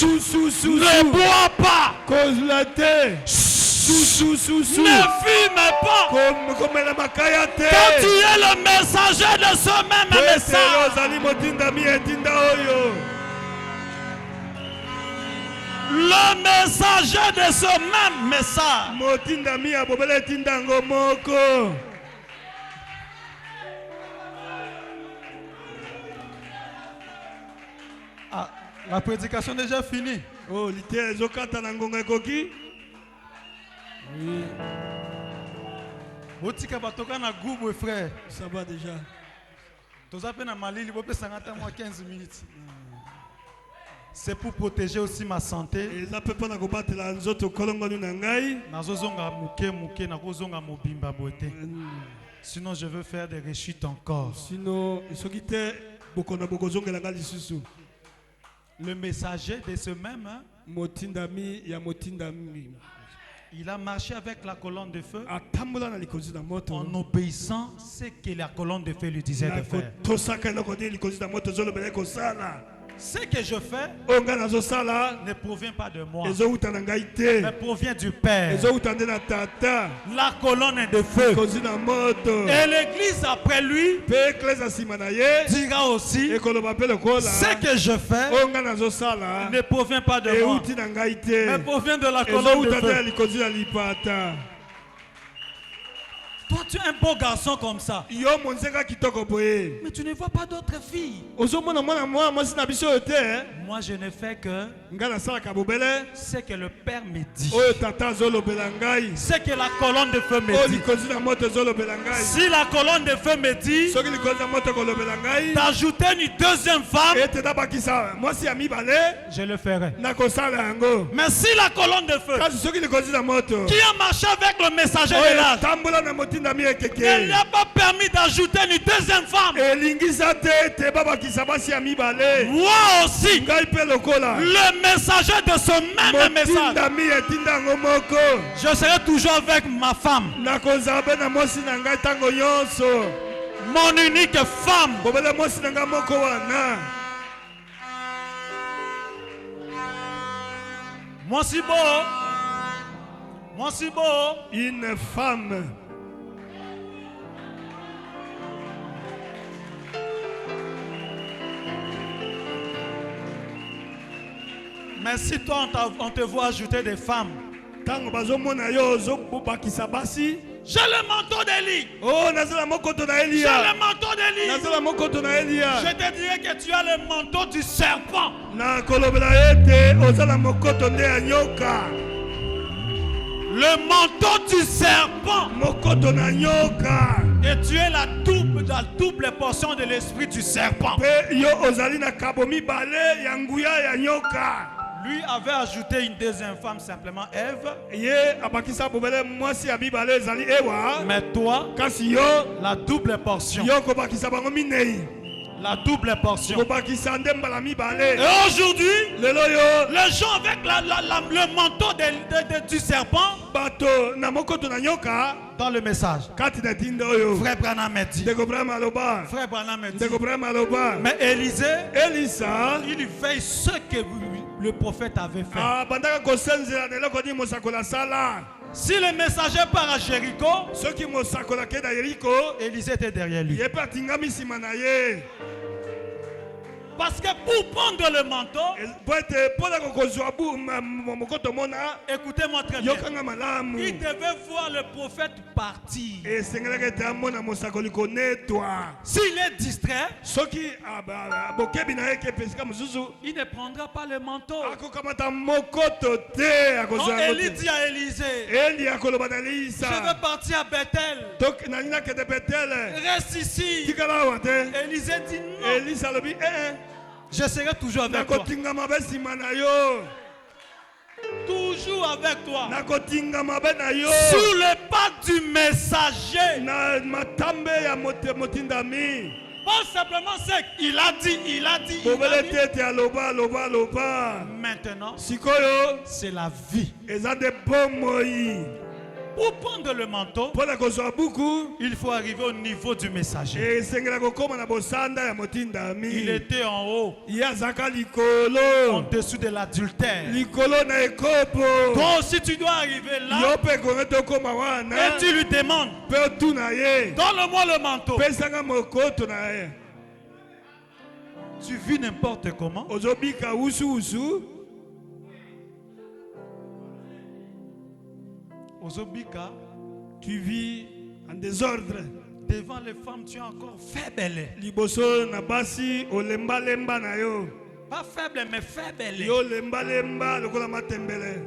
ne bois pas, ne fume pas, car tu es le messager de ce même message. Le messager de ce même message. Ah, la prédication est déjà finie. Oh, oui. Frère. Ça va déjà. C'est pour protéger aussi ma santé. Sinon, je veux faire des rechutes encore. Le messager de ce même Il a marché avec la colonne de feu atambola na likozi na moto en obéissant ce que la colonne de feu lui disait de faire. tosaka eloko nini likozi na moto ezolobela ye kosala. Ce que je fais oyo ngai nazosala ne provient pas de moi, ezowuta na ngai te, mais provient du Père. ezowuta nde na tata. La colonne de feu. likozi na moto Et l'église après lui mpe eklese nsima na ye dira aussi, ekoloba mpe lokola ce que je fais oyo ngai nazosala ne provient pas de moi, euti na ngai te, mais provient de la colonne de ezowuta nde na feu. likozi na lipata. Toi, tu es un beau garçon comme ça, yo monzeka kitoko boye mais tu ne vois pas d'autres filles. ozomona mwana mwasi na biso oyo te. Moi, je ne fais que ngai nasalaka bobele ce que le Père me dit, oyo tata azolobela ngai, ce que la colonne de feu me oyo dit. likozi na moto ezolobela ngai. Si la colonne de feu me dit soki likozi na moto ekolobela ngai d'ajouter une deuxième femme, ete nabakisa mwasi ya mibale, je le ferai. nakosala yango. Mais si la colonne de feu kasi soki likozi na moto qui a marché avec le messager de oyo l'âge etambola na motindami ne lui ekeke a pas permis d'ajouter une deuxième femme, elingisa te ete babakisa basi ya mibale, moi aussi, ngai mpe lokola le messager de ce même message, motindami etinda yango moko, je serai toujours avec ma femme, nakozala mpe na mwasi na ngai ntango nyonso, mon unique femme. bobele mwasi na ngai moko wana. Moi si beau, moi si beau, Une femme. mais si toi on te voit ajouter des femmes, Tango bazomona yo ozobakisa basi. j'ai le manteau d'Élie, Oh, nazala mokoto na j'ai Elia. le manteau d'Élie. Nazala mokoto na Je Elia. te dirais que tu as le manteau du serpent. Na kolobela ete ozala mokoto nde ya nyoka. Le manteau du serpent. Mokoto na nyoka. Et tu es la double portion de l'esprit du serpent. Pe yo ozali na kabo mibale ya nguya ya nyoka. Lui avait ajouté une deuxième femme, simplement Ève. Ye abakisa bobele mwasi ya mibale ezali ewa. Mais toi, Kasi yo la double portion. yo kobakisa bango minei. La double portion. Kobakisa nde mbala Et mibale. aujourd'hui, Lelo yo les gens avec le manteau du serpent, bato na mokoto na nyoka dans le message, kati na tindo oyo. Frère Branham me dit. Ndeko Brahma aloba. Frère Branham me dit. Ndeko Brahma aloba. Mais Élisée, Elisa il fait ce que le prophète avait fait. bandaka kosenzela na eloko nini mosakola sala. Si le messager part à Jéricho, Soki mosakola ke na Yeriko, Élisée était derrière lui. ye pe atingami nsima na ye. Parce que pour prendre le manteau, Po ete mpona kokozwa mokoto mona écoutez-moi très bien, yokanga malamu. il devait voir le prophète partir. Esengelaka ete amona mosakoli konetwa. S'il est distrait, Soki bokebi na ye ke pesika mosusu il ne prendra pas le manteau. akokamata mokoto te Quand akozwa yango Élie te. dit à Élisée, Eli akoloba na je Elisa. veux partir à Bethel, Nalina kende Betele. reste ici. Tikala awa te. Élisée dit non, Elisa alobi je serai toujours avec toi. nakotingama be nsima na yo. Toujours avec toi. Nakotingama be na yo. Sous les pas du messager. Na matambe ya motindami. Pas simplement ce qu'il a dit, il a dit. Bobele tete aloba aloba aloba. Maintenant, Sikoyo c'est la vie. eza de bomoi. Pour prendre le manteau, Mpona kozwa buku il faut arriver au niveau du messager. esengela kokóma na bosanda ya Il motindami. était en haut, Ye azalaka en likolo. dessous de l'adultère. Likolo na ekopo. Toi aussi, tu dois arriver là Yo mpe konge tokóma wana. et tu lui demandes, Mpe otuna ye. donne-moi le manteau. Pesanga mokoto na ye. Tu vis n'importe comment. Ozobika usu. Ozobika, Tu vis en désordre. devant les femmes, tu es encore faible. Liboso na basi olemba na yo. Pas faible, mais faible. Yo lemba lokola matembele.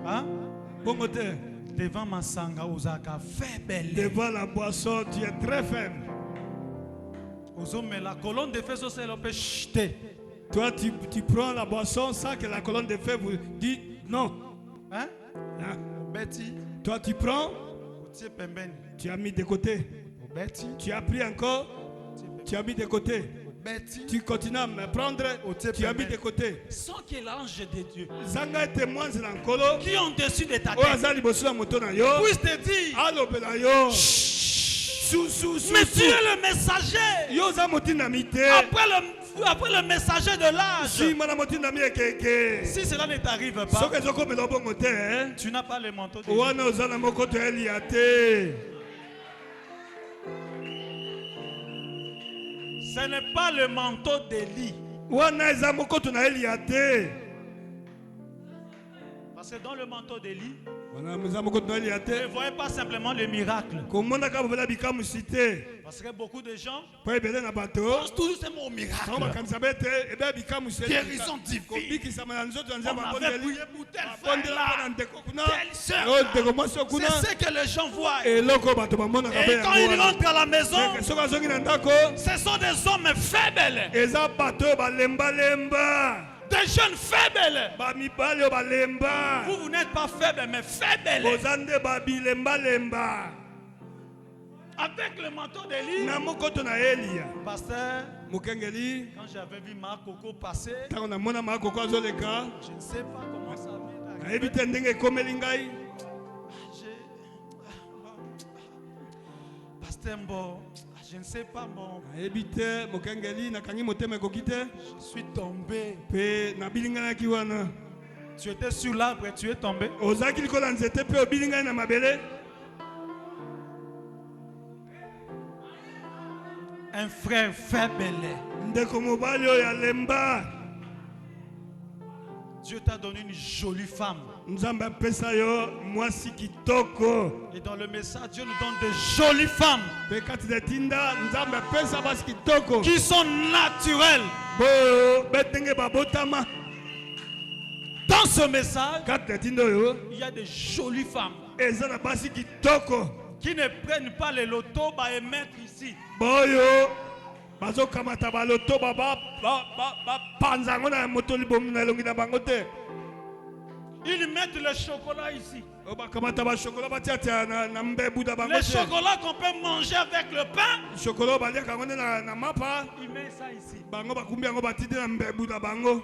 Hein? Bongo te. Devant ma sanga, ozaka faible. Devant la boisson, tu es très faible. Mais la colonne de feu, c'est le péché. Toi, tu prends la boisson sans que la colonne de feu vous dise non. Hein? Hein? Betty, Toi, tu prends tu es pembeni. Tu as mis de côté. Tu as pris encore. Tu as mis de côté. Tu continues à me prendre. Tu as mis de côté. Sans que l'ange de Dieu Zanga témoins l'encolo. qui ont dessus de ta Oh, tête azali bosso moto na yo. puisse te dire, Allo pela yo. mais tu es le messager. Yo za motina mite. Après le messager de l'âge. Si mana motina mi ekeke. Si cela ne t'arrive pas, Soke zoko melo bongo te, hein. tu n'as pas le manteau de Dieu. Wana ozana moko to elia te. Ce n'est pas le manteau d'Élie. Wana eza moko to na elia te. Parce que dans le manteau d'Élie, Wana meza moko to na elia ne te. voyez pas simplement le miracle. Komona ka bovela bikamu site. Parce que beaucoup de gens Po ebele na bato. pensent toujours c'est mon miracle. Kama kanisa bete ebe bikamu site. Guérison divine. Kobiki sama na nzoto On nzamba avait bondeli. prié pour tel Bondela frère na là, ndeko kuna. telle sœur Oh là. ndeko mwasi kuna. C'est ce que les gens voient. Eloko bato bamona ka be Et quand ils rentrent à la maison, soki azongi na ndako ce sont des hommes faibles, eza bato oyo balembalemba des jeunes faibles. bamibali oyo balemba Vous n'êtes pas faibles, mais faibles. boza nde babilembalemba Avec le manteau d'Élie, na mokoto na elia pasteur, mokengeli quand j'avais vu Marc Coco passer, ntango namona makoko azoleka je ne sais pas comment ça m'est nayebi arrivé. te ndenge ekomeli ngai Pasteur Mbo, je ne sais pas, bon, nayebi te mokengeli nakangi motema ekoki te je suis tombé. mpe nabilinganaki wana Tu étais sur l'arbre et tu es tombé. ozalaki likola nzete mpe obili ngai na mabele Un frère faible. ndeko mobali oyo alemba Dieu t'a donné une jolie femme. nzambe apesa yo mwasi kitoko Et dans le message, Dieu nous donne de jolies femmes mpe kati na tinda nzambe apesa basi kitoko qui sont naturelles. boyo betenge babotama Dans ce message, kati na tinda oyo il y a de jolies femmes eza na basi kitoko qui ne prennent pas les lotos et mettre ici. boyo bazokamata baloto bapanza yango na moto libomi na elongi na bango te Ils mettent le chocolat ici. oyo bakamata bashokola batiatia na mbebu na bango Le te chocolat qu'on peut manger avec le pain, shokola oyo baliaka yango nde na mapa il met ça ici. bango bakumbi yango batindi na mbebu na bango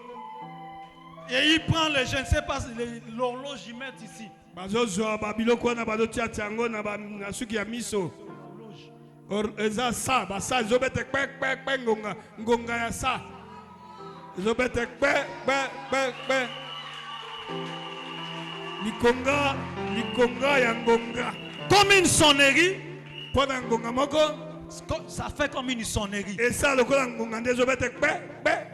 Et il prend le, je ne sais pas, l'horloge, il met ici. bazozwa babiloko wana bazotiatia yango na suki ya miso eza sa basa ezobete kpekpekpe ngonga ya sa ezobete kpekpekpe likonga ya ngonga Comme une sonnerie, mpo na ngonga moko ça fait comme une sonnerie. esa lokola ngonga nde ezobete kpekpekpe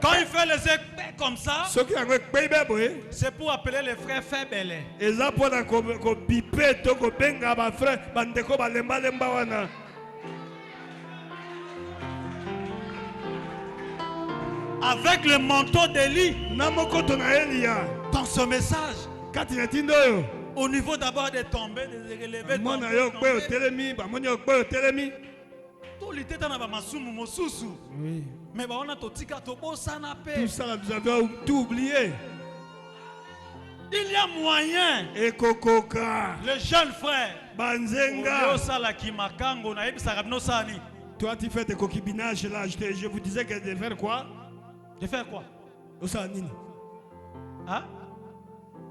Quand il fait les épées comme ça, soki yango ekpei be boye c'est pour appeler les frères faibles. eza mpo na kobipe to kobenga bafrere bandeko balembalemba wana Avec le manteau d'Élie, na mokoto na elia dans ce message, kati na tinda oyo au niveau d'abord des tombées, des relevés, mona yo kpe otelemi bamoni yo kpe otelemi tout l'été dans la masumu mosusu. Mais on a tout tika to bosana tout pe. ça là nous avons tout oublié Il y a moyen. ekokoka Le jeune frère, banzenga Oyosala Kimakango, na ebisaka bino sani. toi tu fais des coquibinages là je vous disais que de faire quoi De faire quoi? osala nini Hein?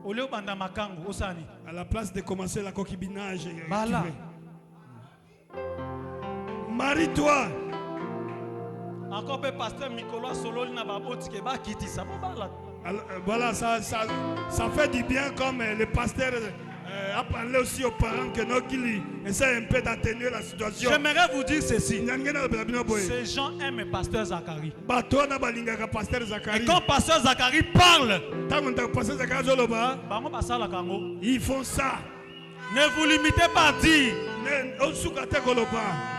Oleo banda makango, osani. à la place de commencer la coquibinage Bala. marie-toi Encore peu pasteur Mikolo Sololi na baboti ke ba kiti sa bala. Alors, voilà ça fait du bien comme le pasteur a parlé aussi aux parents que non qu'il essaie un peu d'atténuer la situation. J'aimerais vous dire ceci. Ces Ces gens aiment pasteur Zacharie. Et Et quand pasteur Zacharie parle, ils font ça. ne vous limitez pas à dire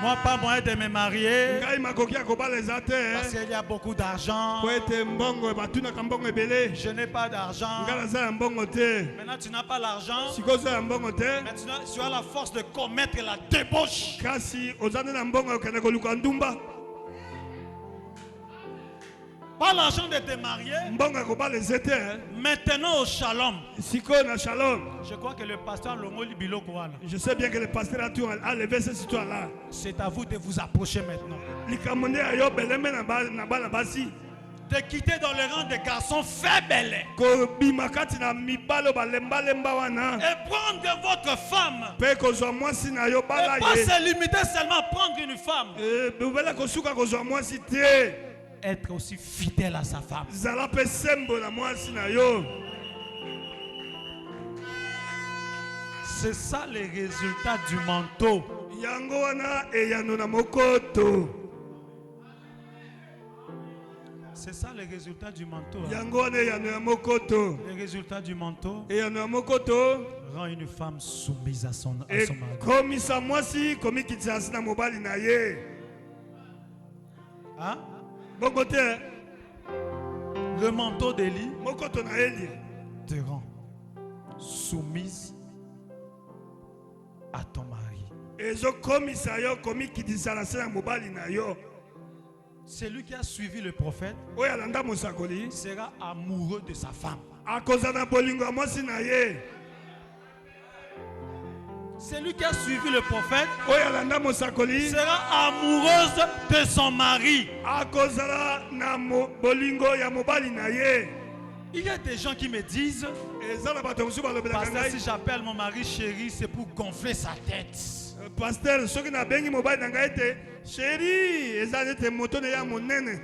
moi pas moyen de me marier parce qu'il y a beaucoup d'argent. Je n'ai pas d'argent. Maintenant tu n'as pas l'argent. Maintenant tu as la force de commettre la débauche. Pas l'argent de te marier. Maintenant au shalom. Je crois que le pasteur Longoli Biloko wana. Je sais bien que le pasteur a levé cette histoire-là. C'est à vous de vous approcher maintenant. De quitter dans le rang des garçons faibles. Et prendre votre femme. Et pas se limiter seulement à prendre une femme. Être aussi fidèle à sa femme. C'est ça les résultats du manteau. C'est ça les résultats du manteau. Les résultats du manteau rend une femme soumise à son mari. Hein? Le manteau d'Élie te rend soumise à ton mari. Celui qui a suivi le prophète sera amoureux de sa femme. Celui qui a suivi le prophète sera amoureuse de son mari. Il y a des gens qui me disent, pasteur, si j'appelle mon mari chéri, c'est pour gonfler sa tête. Pasteur, ceux qui n'ont pas mobile dans la chérie, ils ont été motonné à mon nene.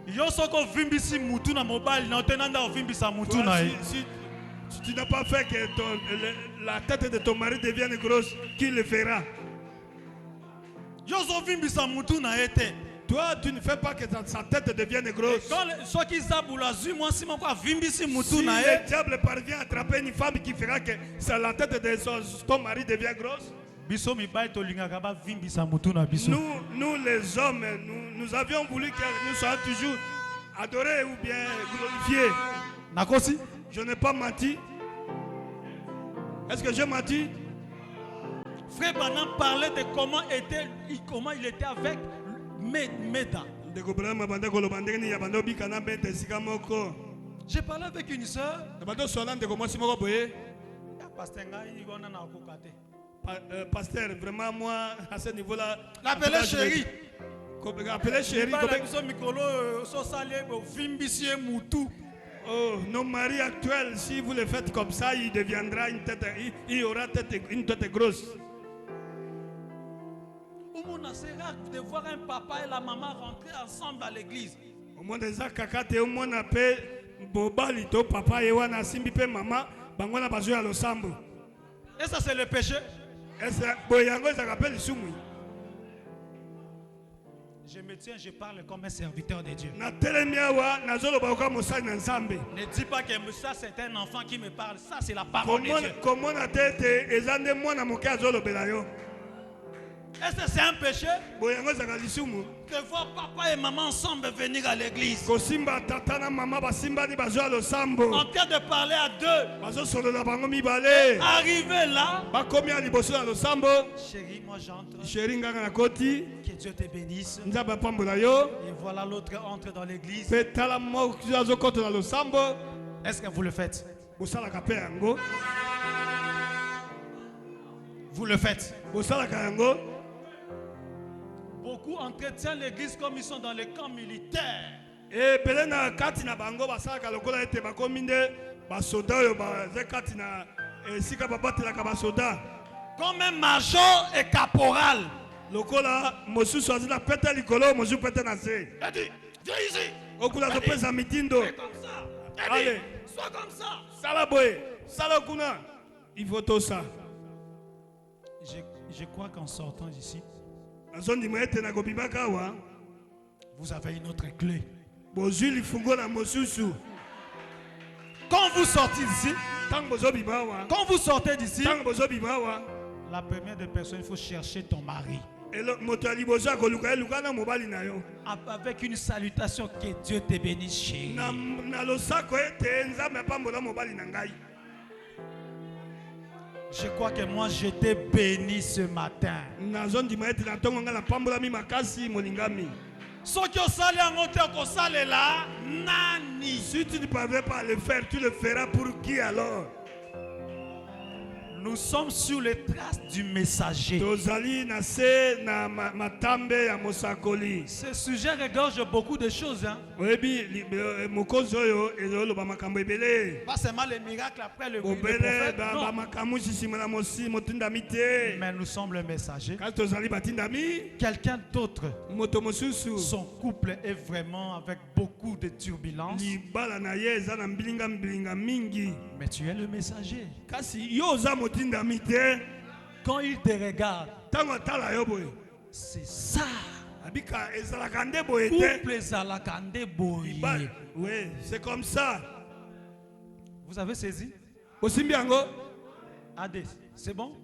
Yo soko vimbisi mutu na mobile na otenanda ovimbisa mutu na ye. Si tu n'as pas fait que la tête de ton mari devienne grosse, qui le fera? Yo so vimbisa mutu na ye te. Toi, tu ne fais pas que sa tête devienne grosse. Si le diable parvient à attraper une femme qui fera que la tête de ton mari devient grosse, nous les hommes, nous avions voulu que nous soyons toujours adorés ou bien glorifiés. Je n'ai pas menti. Est-ce que j'ai menti? Frère Branham parlait de comment il était avec Meda. J'ai parlé avec une soeur. Pasteur, vraiment moi à ce niveau-là. L'appelez chérie. Appelez chérie. Oh, nos maris actuels, si vous le faites comme ça, il deviendra il aura une tête grosse. C'est rare de voir un papa et la maman rentrer ensemble à l'église. Et ça c'est le péché. Je me tiens, je parle comme un serviteur de Dieu. Ne dis pas que ça c'est un enfant qui me parle. Ça c'est la parole de Dieu. Est-ce que c'est un péché de voir papa et maman ensemble venir à l'église en train de parler à deux? Arrivé là, chérie, moi j'entre. Que Dieu te bénisse. Et voilà l'autre entre dans l'église. Est-ce que vous le faites? Vous le faites? Beaucoup entretiennent l'église comme ils sont dans les camps militaires. Comme un major et caporal. Viens ici. Allez, sois comme ça. Il faut tout ça. Je crois qu'en sortant d'ici, vous avez une autre clé. Quand vous sortez d'ici, la première des personnes, il faut chercher ton mari. Avec une salutation, que Dieu te bénisse, chérie. Je crois que moi j'étais béni ce matin. Soki osali yango te okosalela nani? Si tu ne parviens pas à le faire, tu le feras pour qui alors? Nous sommes sur les traces du messager. Ce sujet regorge beaucoup de choses. Hein? Pas seulement les miracles après le prophète. Mais nous sommes le messager. Quelqu'un d'autre, son couple est vraiment avec beaucoup de turbulences. Mais tu es le messager. Quand il te regarde, c'est ça. Oui, c'est comme ça. Vous avez saisi? Adé, c'est bon?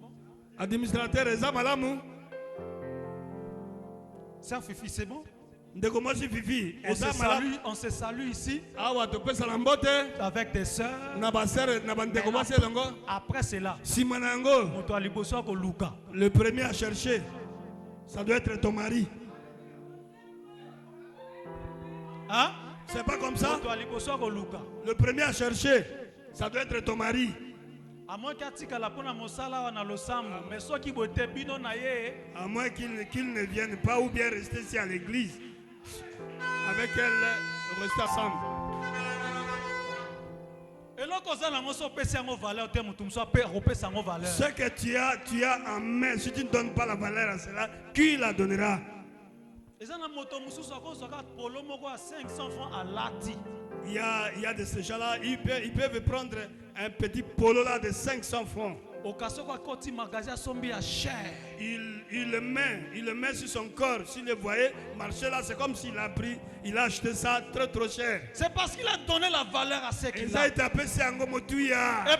Administrateur, Ça, Fifi, c'est bon? On se salue ici avec des sœurs. Après cela, le premier à chercher, ça doit être ton mari. Hein? C'est pas comme ça? Le premier à chercher, ça doit être ton mari. À moins qu'il ne vienne pas ou bien rester ici à l'église. Avec elle, rester ensemble. Ce que tu as en main, si tu ne donnes pas la valeur à cela, qui la donnera? Il y a de ces gens-là, ils peuvent prendre un petit polo là de 500 francs. Il le met sur son corps. S'il le voyait marcher là, c'est comme s'il a pris, il a acheté ça trop cher. C'est parce qu'il a donné la valeur à ce qu'il a. Et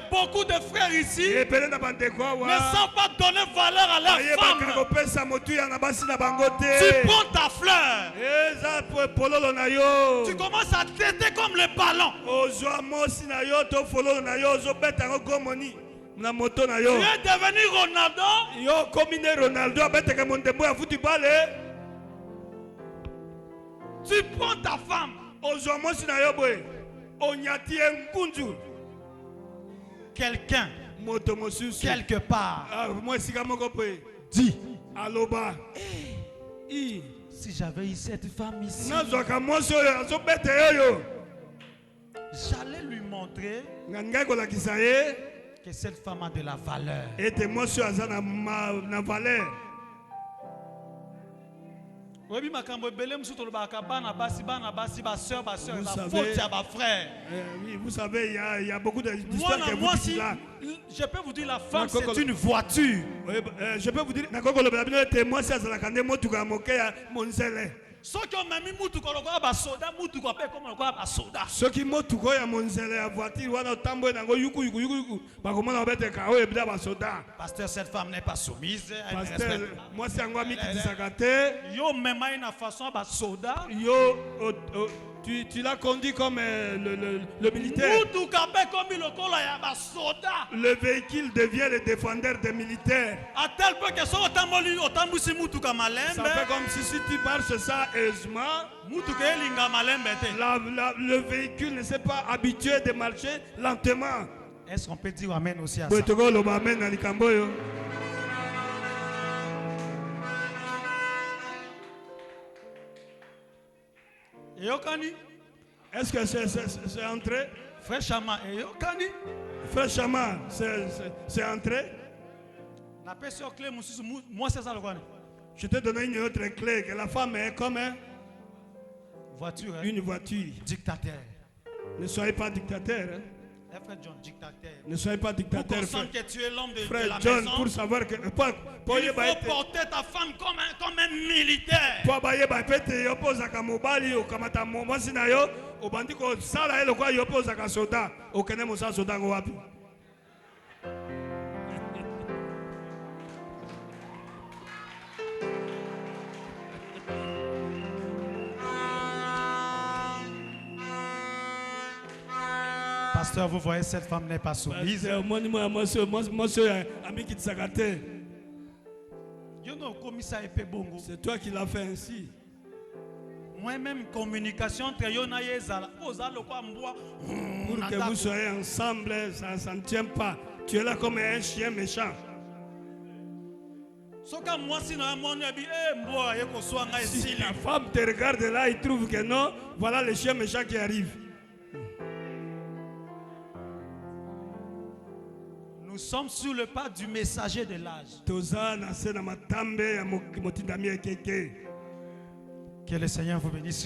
beaucoup de frères ici ne savent pas donner valeur à leur femme. Tu prends ta fleur, tu commences à traiter comme le ballon. Tu es devenu Ronaldo. Tu prends ta femme. Quelqu'un quelque part dit, si j'avais eu cette femme ici, j'allais lui montrer que cette femme a de la valeur. Vous savez, il y a beaucoup d'histoires que vous dites là. Je peux vous dire, la femme c'est une voiture. Je peux vous dire, ceux qui ont même mutuko lokola ba soda mutuko pe comme lokola ba soda. Ceux qui mutuko ya monzele ya voiture wana tambo nango yuku ba komona obeteka o ebida ba soda. Pasteur, cette femme n'est pas soumise. Pasteur, moi c'est ngwa miki tisakate. Yo même une façon ba soda. Yo tu l'as conduit comme le militaire. Le véhicule devient le défendeur des militaires. À tel point que ça fait comme si tu marches ça aisément. Le véhicule ne s'est pas habitué de marcher lentement. Est-ce qu'on peut dire amen aussi à ça? Est-ce que c'est entré? Frère Chama, Frère Chama, c'est entré? Je te donne une autre clé, que la femme est comme une voiture. Dictateur. Ne soyez pas dictateur. Hein? Frère John, dictateur. Ne soyez pas dictateur. Pour que tu es l'homme de Frère la John, maison, pour savoir que il faut porter ta femme comme un militaire. Pasteur, vous voyez, cette femme n'est pas soumise. C'est toi qui l'as fait ainsi. Moi-même, communication entre Yona et Ezala. Pour que vous soyez ensemble, ça ne tient pas. Tu es là comme un chien méchant. Si la femme te regarde là, il trouve que non, voilà le chien méchant qui arrive. Nous sommes sur le pas du messager de l'âge. Que le Seigneur vous bénisse.